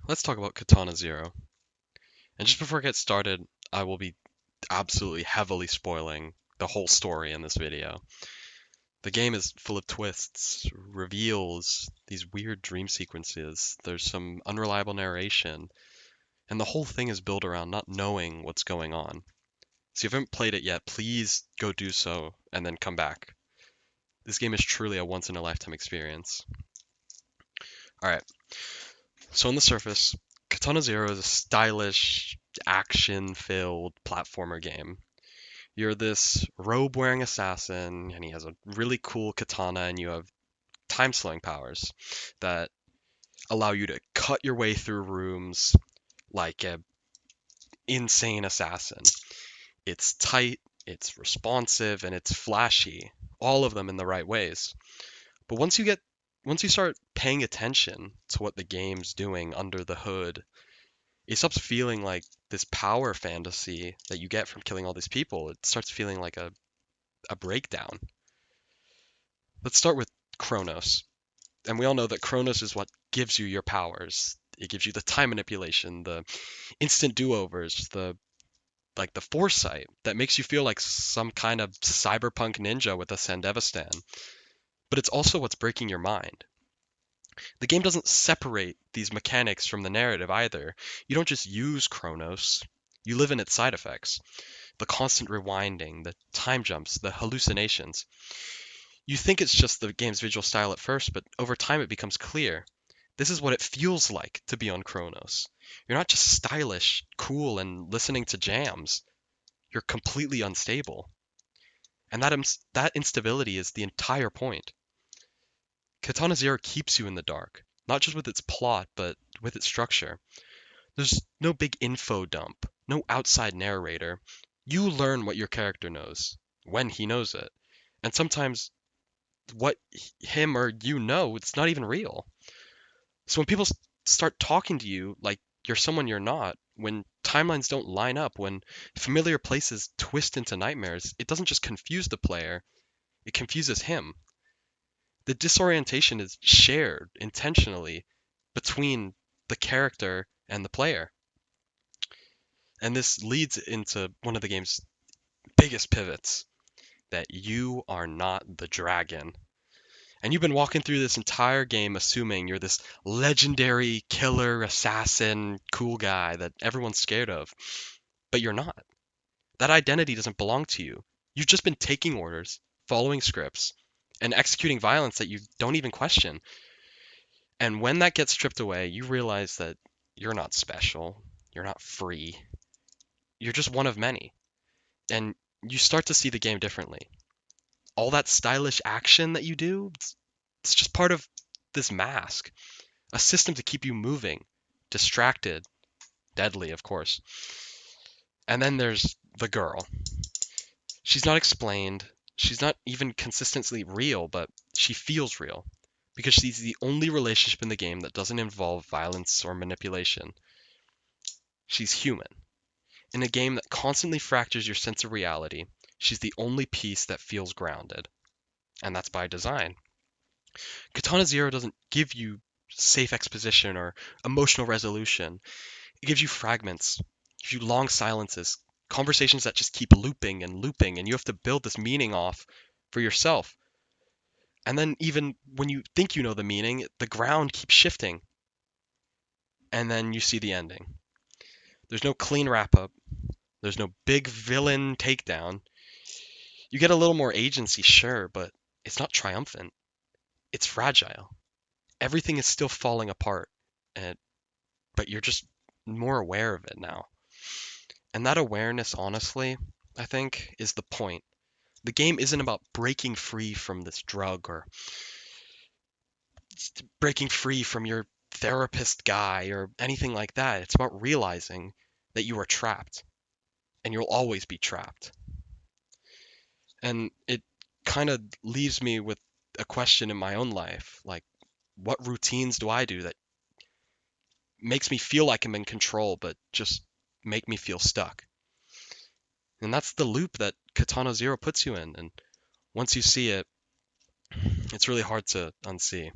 Let's talk about Katana Zero. And just before I get started, I will be absolutely heavily spoiling the whole story in this video. The game is full of twists, reveals, these weird dream sequences. There's some unreliable narration, and the whole thing is built around not knowing what's going on. So if you haven't played it yet, please go do so and then come back. This game is truly a once in a lifetime experience. Alright, so on the surface, Katana Zero is a stylish, action filled platformer game. You're this robe wearing assassin, and he has a really cool katana, and you have time slowing powers that allow you to cut your way through rooms like a insane assassin. It's tight, it's responsive, and it's flashy. All of them in the right ways. But once you start paying attention to what the game's doing under the hood, it stops feeling like this power fantasy that you get from killing all these people. It starts feeling like a breakdown. Let's start with Kronos. And we all know that Kronos is what gives you your powers. It gives you the time manipulation, the instant do-overs, the foresight that makes you feel like some kind of cyberpunk ninja with a Sandevistan. But it's also what's breaking your mind. The game doesn't separate these mechanics from the narrative either. You don't just use Kronos, you live in its side effects. The constant rewinding, the time jumps, the hallucinations. You think it's just the game's visual style at first, but over time it becomes clear. This is what it feels like to be on Kronos. You're not just stylish, cool, and listening to jams. You're completely unstable. And that instability is the entire point. Katana Zero keeps you in the dark, not just with its plot, but with its structure. There's no big info dump, no outside narrator. You learn what your character knows, when he knows it. And sometimes what him or you know, it's not even real. So when people start talking to you like you're someone you're not, when timelines don't line up, when familiar places twist into nightmares, it doesn't just confuse the player, it confuses him. The disorientation is shared intentionally between the character and the player. And this leads into one of the game's biggest pivots, that you are not the dragon. And you've been walking through this entire game assuming you're this legendary killer, assassin, cool guy that everyone's scared of. But you're not. That identity doesn't belong to you. You've just been taking orders, following scripts, and executing violence that you don't even question. And when that gets stripped away, you realize that you're not special, you're not free, you're just one of many. And you start to see the game differently. All that stylish action that you do, it's just part of this mask, a system to keep you moving, distracted, deadly, of course. And then there's the girl. She's not explained, she's not even consistently real, but she feels real because she's the only relationship in the game that doesn't involve violence or manipulation. She's human. In a game that constantly fractures your sense of reality, she's the only piece that feels grounded. And that's by design. Katana Zero doesn't give you safe exposition or emotional resolution. It gives you fragments, gives you long silences, conversations that just keep looping and looping, and you have to build this meaning off for yourself. And then even when you think you know the meaning, the ground keeps shifting. And then you see the ending. There's no clean wrap up. There's no big villain takedown. You get a little more agency, sure, but it's not triumphant. It's fragile. Everything is still falling apart, and, but you're just more aware of it now. And that awareness, honestly, I think, is the point. The game isn't about breaking free from this drug or breaking free from your therapist guy or anything like that. It's about realizing that you are trapped and you'll always be trapped. And it kind of leaves me with a question in my own life, like, what routines do I do that makes me feel like I'm in control but just make me feel stuck? And that's the loop that Katana Zero puts you in, and once you see it, it's really hard to unsee.